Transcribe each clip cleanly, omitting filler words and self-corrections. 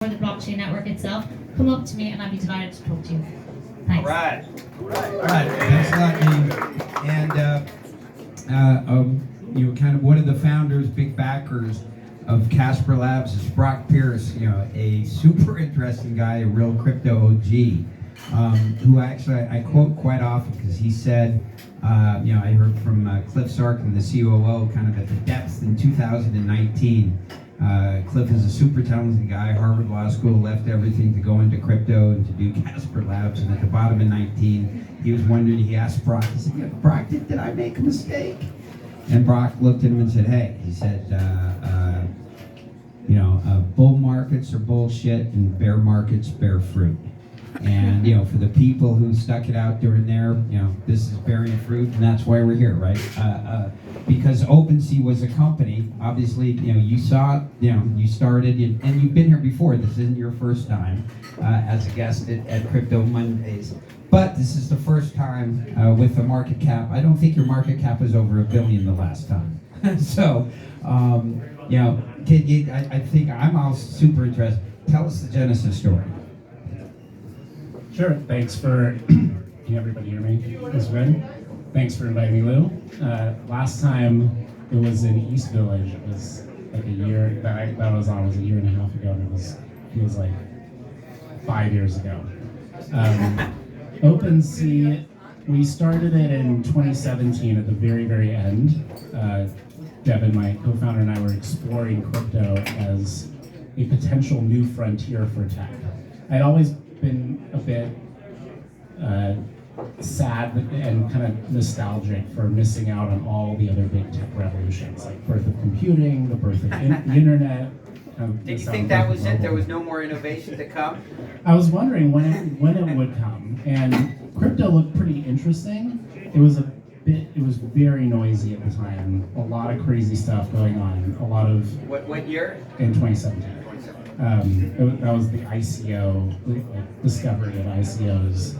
or the blockchain network itself, come up to me and I'd be delighted to talk to you. Thanks. All right. Thanks a lot, Dean. And you know, kind of one of the founders, big backers of Casper Labs is Brock Pierce. You know, a super interesting guy, a real crypto OG, who actually I quote quite often because he said, you know, I heard from Cliff Sarkin, the COO, kind of at the depth in 2019. Cliff is a super talented guy, Harvard Law School, left everything to go into crypto and to do Casper Labs. And at the bottom of 19, he was wondering, he asked Brock, he said, yeah, Brock, did I make a mistake? And Brock looked at him and said, hey, he said, you know, bull markets are bullshit and bear markets bear fruit. And, you know, for the people who stuck it out during there, you know, this is bearing fruit, and that's why we're here, right? Because OpenSea was a company, obviously, you know, you saw, you know, you started, and you've been here before. This isn't your first time as a guest at Crypto Mondays. But this is the first time with a market cap. I don't think your market cap was over $1 billion the last time. So, you know, I think I'm all super interested. Tell us the Genesis story. Sure. Thanks for. Can everybody hear me? This is good. Thanks for inviting me, Lou. Last time it was in East Village. It was like a year that was on was a year and a half ago, and feels like 5 years ago. OpenSea, we started it in 2017 at the very, very end. Devin, my co-founder, and I were exploring crypto as a potential new frontier for tech. I'd always been a bit sad and kind of nostalgic for missing out on all the other big tech revolutions, like birth of computing, the birth of the internet. Did you think that was it? There was no more innovation to come? I was wondering when it would come, and crypto looked pretty interesting. It was very noisy at the time. A lot of crazy stuff going on. A lot of What year? in 2017. That was the ICO, like discovery of ICOs,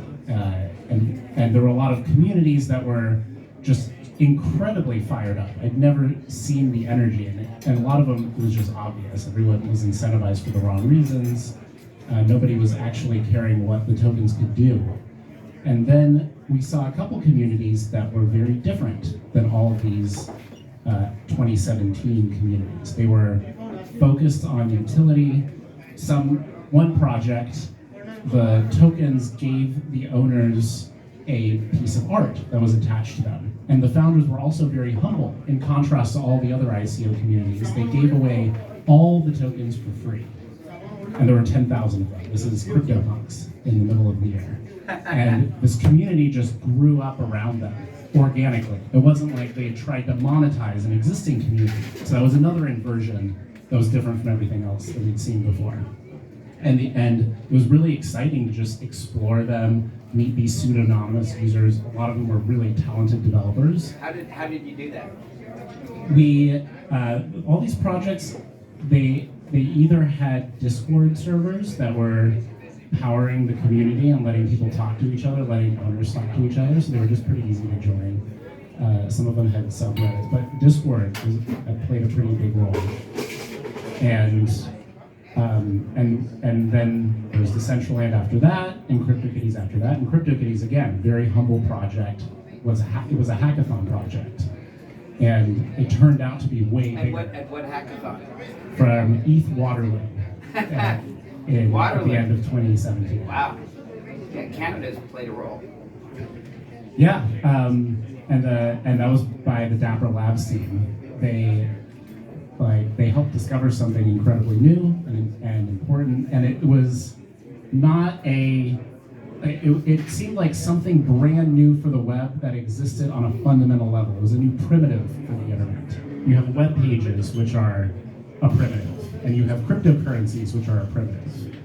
and there were a lot of communities that were just incredibly fired up. I'd never seen the energy in it, and a lot of them was just obvious. Everyone was incentivized for the wrong reasons. Nobody was actually caring what the tokens could do. And then we saw a couple communities that were very different than all of these 2017 communities. They were focused on utility. One project, the tokens gave the owners a piece of art that was attached to them. And the founders were also very humble. In contrast to all the other ICO communities, they gave away all the tokens for free. And there were 10,000 of them. This is CryptoPunks in the middle of the year. And this community just grew up around them organically. It wasn't like they had tried to monetize an existing community. So that was another inversion that was different from everything else that we'd seen before. And it was really exciting to just explore them, meet these pseudonymous users. A lot of them were really talented developers. How did you do that? We all these projects, they either had Discord servers that were powering the community and letting people talk to each other, letting owners talk to each other, so they were just pretty easy to join. Some of them had subreddits, but Discord played a pretty big role. And then there was Decentraland after that, and CryptoKitties after that. And CryptoKitties, again, very humble project. It was a hackathon project, and it turned out to be way bigger. At what hackathon? From ETH Waterloo at the end of 2017. Wow. Yeah, Canada's played a role. Yeah, and that was by the Dapper Labs team. They helped discover something incredibly new and important, and it was not it seemed like something brand new for the web that existed on a fundamental level. It was a new primitive for the internet. You have web pages, which are a primitive, and you have cryptocurrencies, which are a primitive.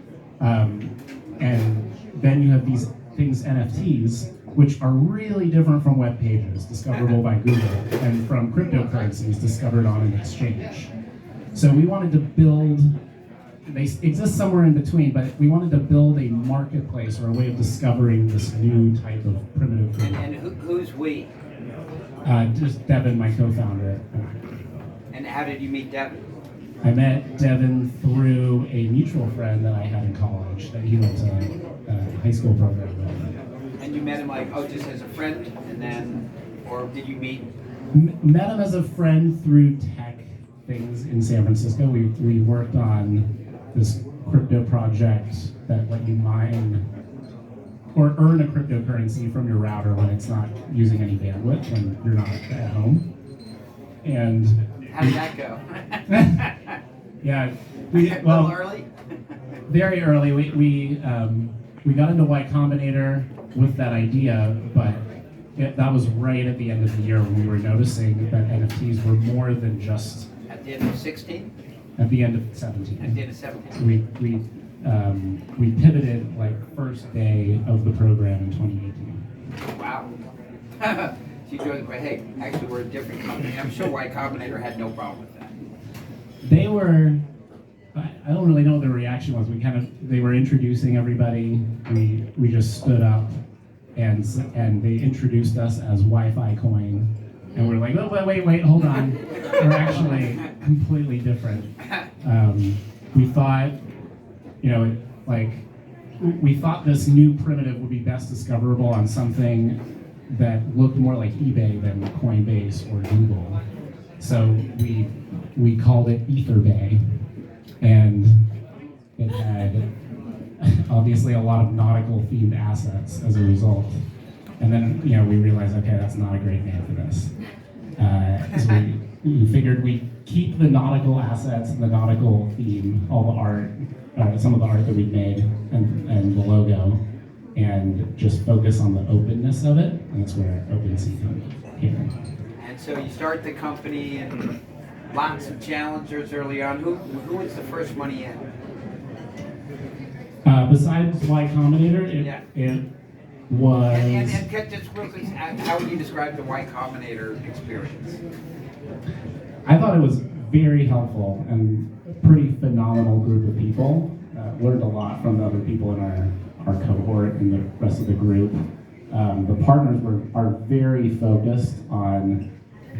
And then you have these things, NFTs, which are really different from web pages, discoverable by Google, and from cryptocurrencies discovered on an exchange. So we wanted to build, they exist somewhere in between, but we wanted to build a marketplace or a way of discovering this new type of primitive thing. And who's we? Just Devin, my co-founder. And how did you meet Devin? I met Devin through a mutual friend that I had in college that he went to a high school program with. And you met him like, oh, just as a friend, and then, or did you meet? Met him as a friend through tech things in San Francisco. We worked on this crypto project that let you mine or earn a cryptocurrency from your router when it's not using any bandwidth, when you're not at home. And How did that go? yeah, A little early? very early. We got into Y Combinator with that idea, but that was right at the end of the year when we were noticing that NFTs were more than just At the end of 16? at the end of 17. At the end of 17? So we pivoted like first day of the program in 2018. Wow. So you joined, but hey, actually we're a different company. I'm sure Y Combinator had no problem with that. They were, I don't really know what the reaction was. They were introducing everybody. We just stood up and they introduced us as Wi-Fi Coin. And we're like, oh, wait, hold on. We're actually completely different. We thought, we thought this new primitive would be best discoverable on something that looked more like eBay than Coinbase or Google. So we called it EtherBay, and it had obviously a lot of nautical themed assets as a result. And then we realized, okay, that's not a great name for this. So we figured we'd keep the nautical assets and the nautical theme, all the art, some of the art that we'd made, and the logo, and just focus on the openness of it. And that's where OpenSea came in. And so you start the company and lots of challengers early on. Who was the first money in? Besides Y Combinator, it was. And just real quick, how would you describe the Y Combinator experience? I thought it was very helpful and a pretty phenomenal group of people. Learned a lot from the other people in our cohort and the rest of the group. The partners are very focused on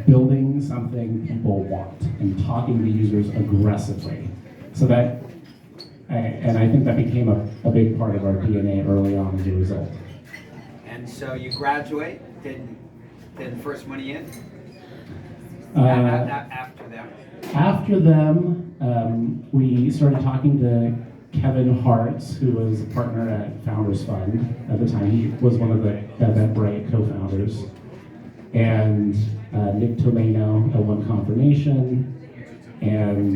building something people want and talking to users aggressively. So that, and I think that became a big part of our DNA early on as a result. And so you graduate, did first money in? After them? After them, we started talking to Kevin Hartz, who was a partner at Founders Fund at the time. He was one of the Eventbrite co-founders. And Nick Tomeno at One Confirmation, and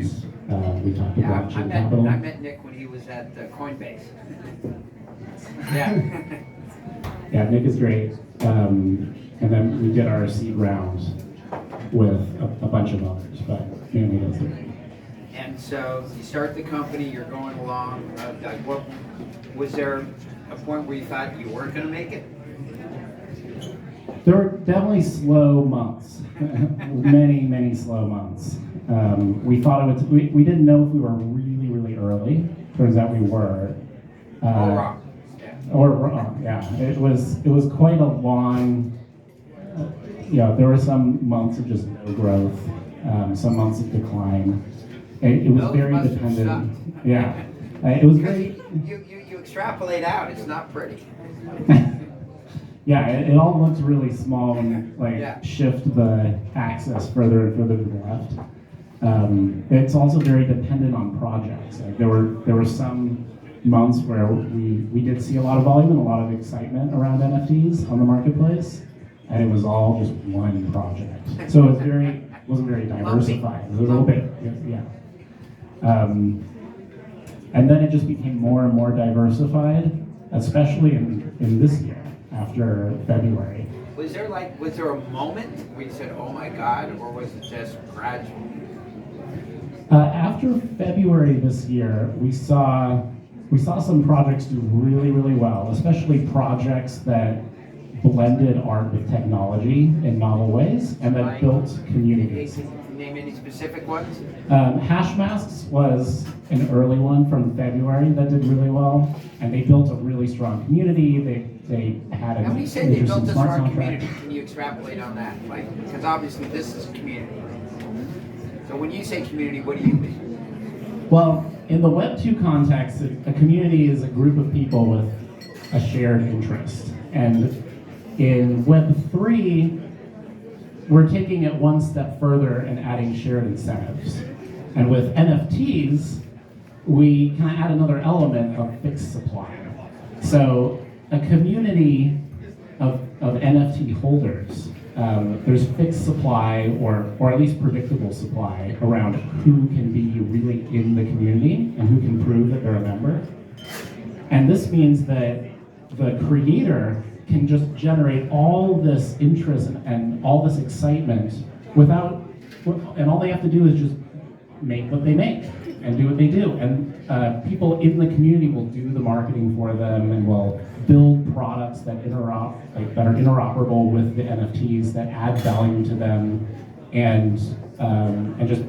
we talked to Blockchain Capital. I met Nick when he was at Coinbase. Yeah. Yeah, Nick is great. And then we did our seed round with a bunch of others, but mainly those three. And so you start the company, you're going along. What was there a point where you thought you weren't going to make it? There were definitely slow months, many slow months. We thought it was. We didn't know if we were really early. Turns out we were. Or wrong. Yeah. Or wrong. Yeah. It was quite a long. There were some months of just no growth, some months of decline. It was very dependent. Yeah. It was very. You extrapolate out. It's not pretty. Yeah, it all looks really small when shift the axis further and further to the left. It's also very dependent on projects. Like there were some months where we did see a lot of volume and a lot of excitement around NFTs on the marketplace, and it was all just one project. So it wasn't very diversified. It was a little bit, yeah. And then it just became more and more diversified, especially in this year. After February. Was there a moment where you said, "Oh my God," or was it just gradual? After February this year, we saw some projects do really well, especially projects that blended art with technology in novel ways and that built communities. Can you name any specific ones? Hash Masks was an early one from February that did really well, and they built a really strong community. They had an And when you say they built interesting a smart strong contract. community, can you extrapolate on that? Because obviously this is a community. So when you say community, what do you mean? Well, in the Web 2 context, a community is a group of people with a shared interest. And in Web 3, we're taking it one step further and adding shared incentives. And with NFTs, we kind of add another element of fixed supply. So a community of NFT holders, there's fixed supply or at least predictable supply around who can be really in the community and who can prove that they're a member. And this means that the creator can just generate all this interest and all this excitement and all they have to do is just make what they make and do what they do. And people in the community will do the marketing for them and will build products that that are interoperable with the NFTs, that add value to them, and just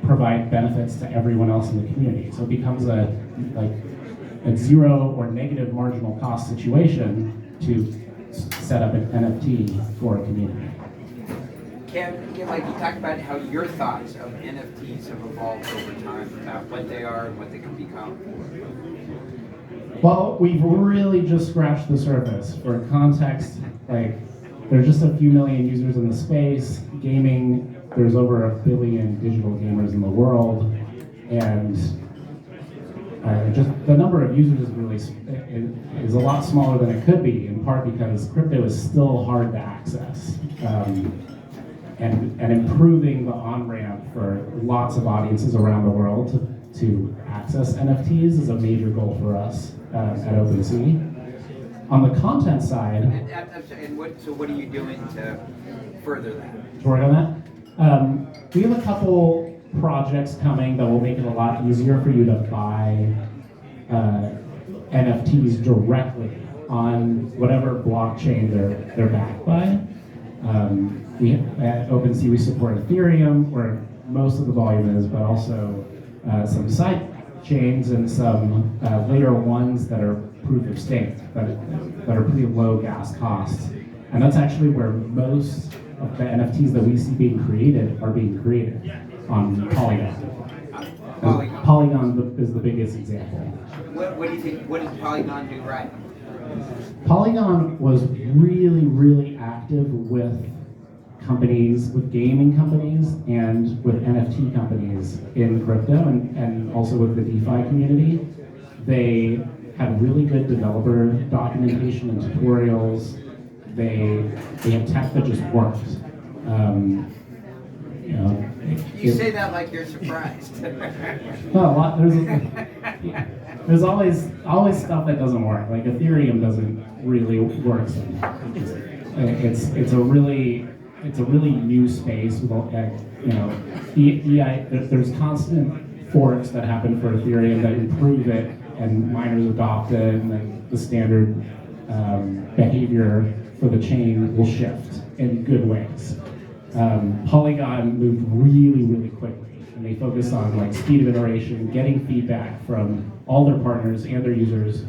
provide benefits to everyone else in the community. So it becomes a zero or negative marginal cost situation to set up an NFT for a community. Ken, you talked about how your thoughts of NFTs have evolved over time, about what they are and what they can become. Well, we've really just scratched the surface. For context, there's just a few million users in the space. Gaming, there's over 1 billion digital gamers in the world, and just the number of users is a lot smaller than it could be, in part because crypto is still hard to access. And improving the on-ramp for lots of audiences around the world to access NFTs is a major goal for us at OpenSea. On the content side, so what are you doing to further that? To work on that, we have a couple projects coming that will make it a lot easier for you to buy NFTs directly on whatever blockchain they're backed by. At OpenSea, we support Ethereum, where most of the volume is, but also some side chains and some layer ones that are proof of stake, that are pretty low gas costs. And that's actually where most of the NFTs that we see being created are being created, on Polygon. Polygon is the biggest example. What do you think? What did Polygon do right? Polygon was really, really active with companies, with gaming companies, and with NFT companies in crypto, and also with the DeFi community. They had really good developer documentation and tutorials. They had tech that just worked. You say that like you're surprised. Well, there's always stuff that doesn't work. Like Ethereum doesn't really work. It's a really new space with there's constant forks that happen for Ethereum that improve it, and miners adopt it, and then the standard behavior for the chain will shift in good ways. Polygon moved really, really quickly, and they focused on speed of iteration, getting feedback from all their partners and their users,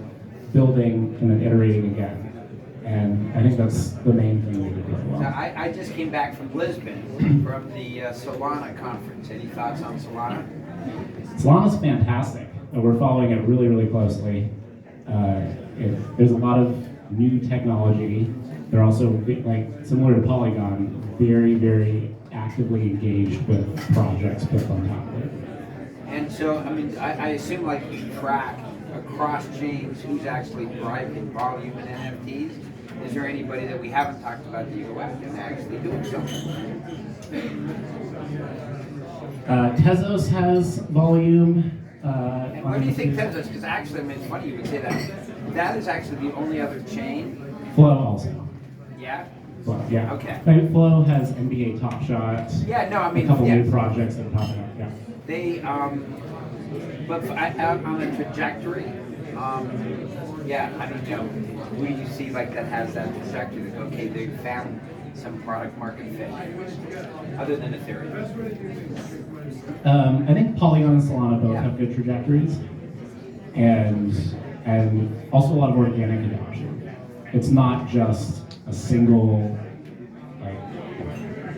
building and then iterating again. And I think that's the main thing we did really well. So I just came back from Lisbon from the Solana conference. Any thoughts on Solana? Solana's fantastic. We're following it really, really closely. There's a lot of new technology. They're also, similar to Polygon, very, very actively engaged with projects built on top of it. And so, I assume you track across chains who's actually driving volume in NFTs. Is there anybody that we haven't talked about that you go after and actually doing something? Tezos has volume. And what do you think Tezos? Because actually, it's funny you would say that. That is actually the only other chain. Flow also. Yeah? Flow, yeah. Okay. Flow has NBA Top Shot. Yeah, no, a couple new projects that are popping up, yeah. They, but on a trajectory, who do you see that has that trajectory that, okay, they found some product market fit, other than Ethereum? I think Polygon and Solana both have good trajectories, and also a lot of organic adoption. It's not just a single,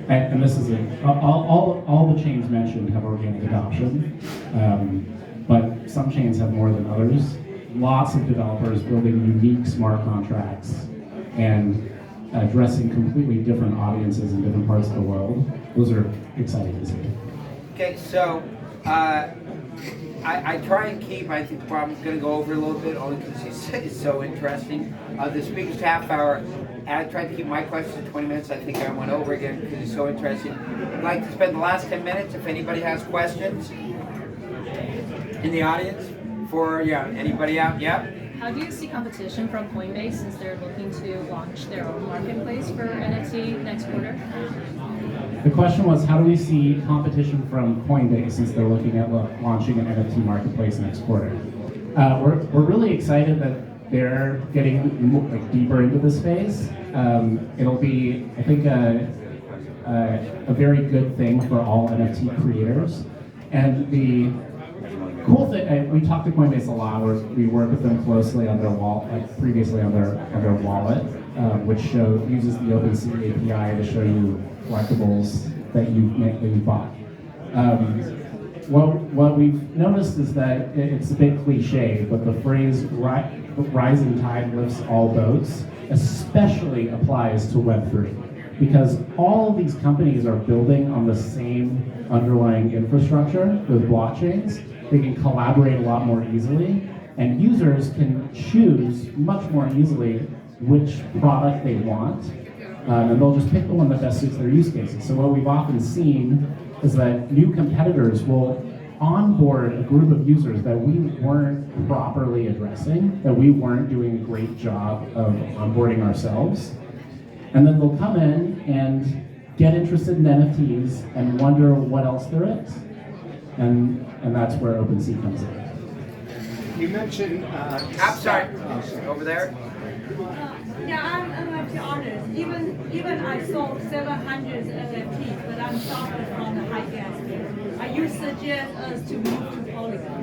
and this is it. All the chains mentioned have organic adoption, But some chains have more than others. Lots of developers building unique smart contracts and addressing completely different audiences in different parts of the world. Those are exciting to see. Okay, so I try and keep, I think Bob's going to go over a little bit, only because it's so interesting. The speaker's half hour, and I tried to keep my questions to 20 minutes. I think I went over again because it's so interesting. I'd like to spend the last 10 minutes, if anybody has questions in the audience, for, anybody out? Yeah? How do you see competition from Coinbase since they're looking to launch their own marketplace for NFT next quarter? The question was, how do we see competition from Coinbase since they're looking at launching an NFT marketplace next quarter? We're really excited that they're getting deeper into the space. It'll be, I think, a very good thing for all NFT creators. And the cool thing, we talked to Coinbase a lot. We work with them closely on their wallet, previously on their wallet, which uses the OpenSea API to show you collectibles that you bought. What we've noticed is that it's a bit cliche, but the phrase "rising tide lifts all boats" especially applies to Web3, because all of these companies are building on the same underlying infrastructure with blockchains. They can collaborate a lot more easily, and users can choose much more easily which product they want, and they'll just pick the one that best suits their use cases. So what we've often seen is that new competitors will onboard a group of users that we weren't properly addressing, that we weren't doing a great job of onboarding ourselves, and then they'll come in and get interested in NFTs and wonder what else there is. And that's where OpenSea comes in. You mentioned. I'm sorry. Over there. Yeah, I'm an NFT artist. Even I sold 700 NFTs, but I'm suffering from the high gas bill. You suggest us to move to Polygon?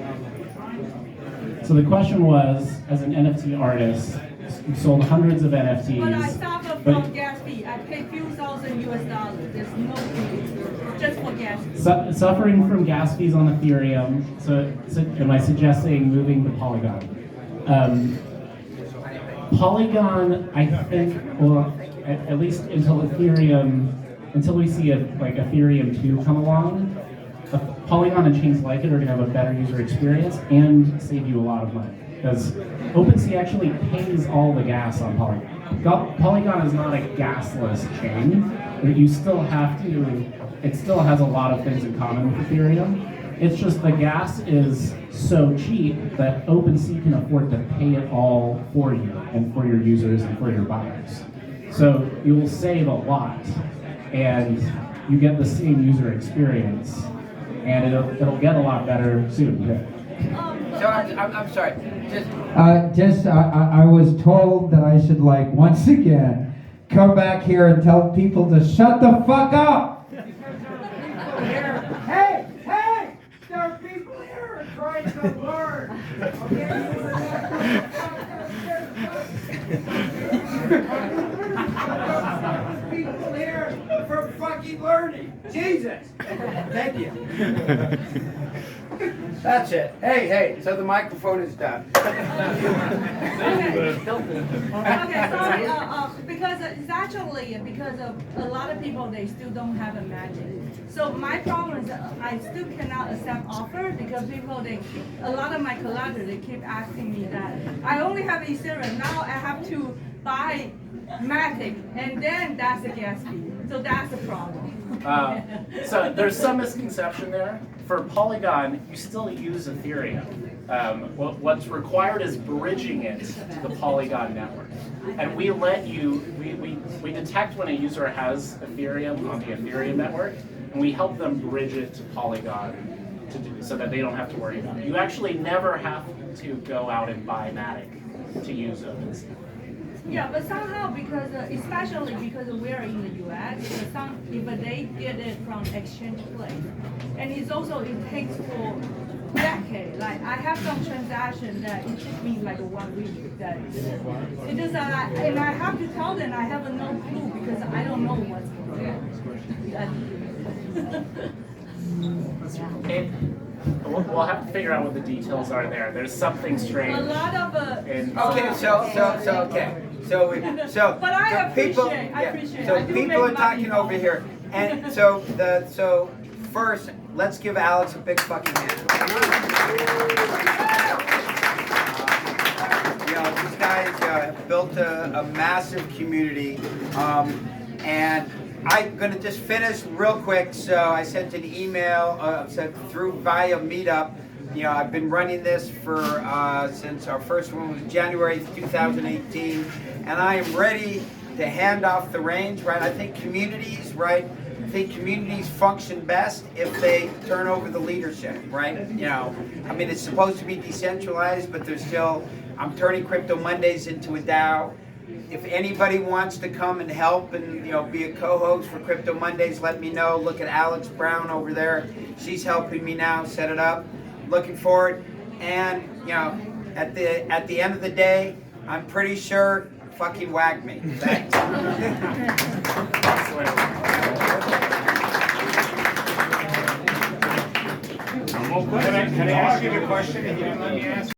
So the question was, as an NFT artist, you sold hundreds of NFTs. But I suffer from gas fee. I pay few thousand US dollars. There's no fee, just for gas fee. Suffering from gas fees on Ethereum. So am I suggesting moving to Polygon? Polygon, I think, well, at least until we see Ethereum 2 come along, Polygon and chains like it are going to have a better user experience and save you a lot of money. Because OpenSea actually pays all the gas on Polygon. Polygon is not a gasless chain, but you still have to, it still has a lot of things in common with Ethereum. It's just the gas is so cheap that OpenSea can afford to pay it all for you and for your users and for your buyers. So you will save a lot and you get the same user experience, and it'll get a lot better soon. So I'm sorry. I was told that I should, once again, come back here and tell people to shut the fuck up. Hey, there are people here trying to learn. People here for fucking learning. Jesus. Thank you. That's it. Hey, so the microphone is done. Okay, sorry, because it's actually because of a lot of people, they still don't have a magic. So my problem is I still cannot accept offer because a lot of my collaborators, they keep asking me that. I only have Ethereum, now I have to buy Matic, and then that's a gas fee. So that's the problem. So there's some misconception there. For Polygon, you still use Ethereum. What's required is bridging it to the Polygon network. And we let you, we detect when a user has Ethereum on the Ethereum network, and we help them bridge it to Polygon to do so that they don't have to worry about it. You actually never have to go out and buy Matic to use OpenSea. Yeah, but somehow especially because we're in the U.S., if they get it from exchange place, and it takes for decades. Like I have some transaction that it took me 1 week. That it is, and I have to tell them I have no clue because I don't know what's going on. We'll have to figure out what the details are there. There's something strange. A lot of in Okay, so But I people, appreciate- I appreciate. so I do people make are money talking involved. over here, and so first, let's give Alex a big fucking hand. These guys have built a massive community, and I'm gonna just finish real quick. So I sent an email, sent through via Meetup. I've been running this for since our first one was January 2018, and I am ready to hand off the reins. Right? I think communities, right? I think communities function best if they turn over the leadership. Right? I mean, it's supposed to be decentralized, but there's still. I'm turning Crypto Mondays into a DAO. If anybody wants to come and help and be a co-host for Crypto Mondays, let me know. Look at Alex Brown over there. She's helping me now set it up. Looking forward, and at the end of the day, I'm pretty sure fucking wag me. Thanks. Can I ask you a question?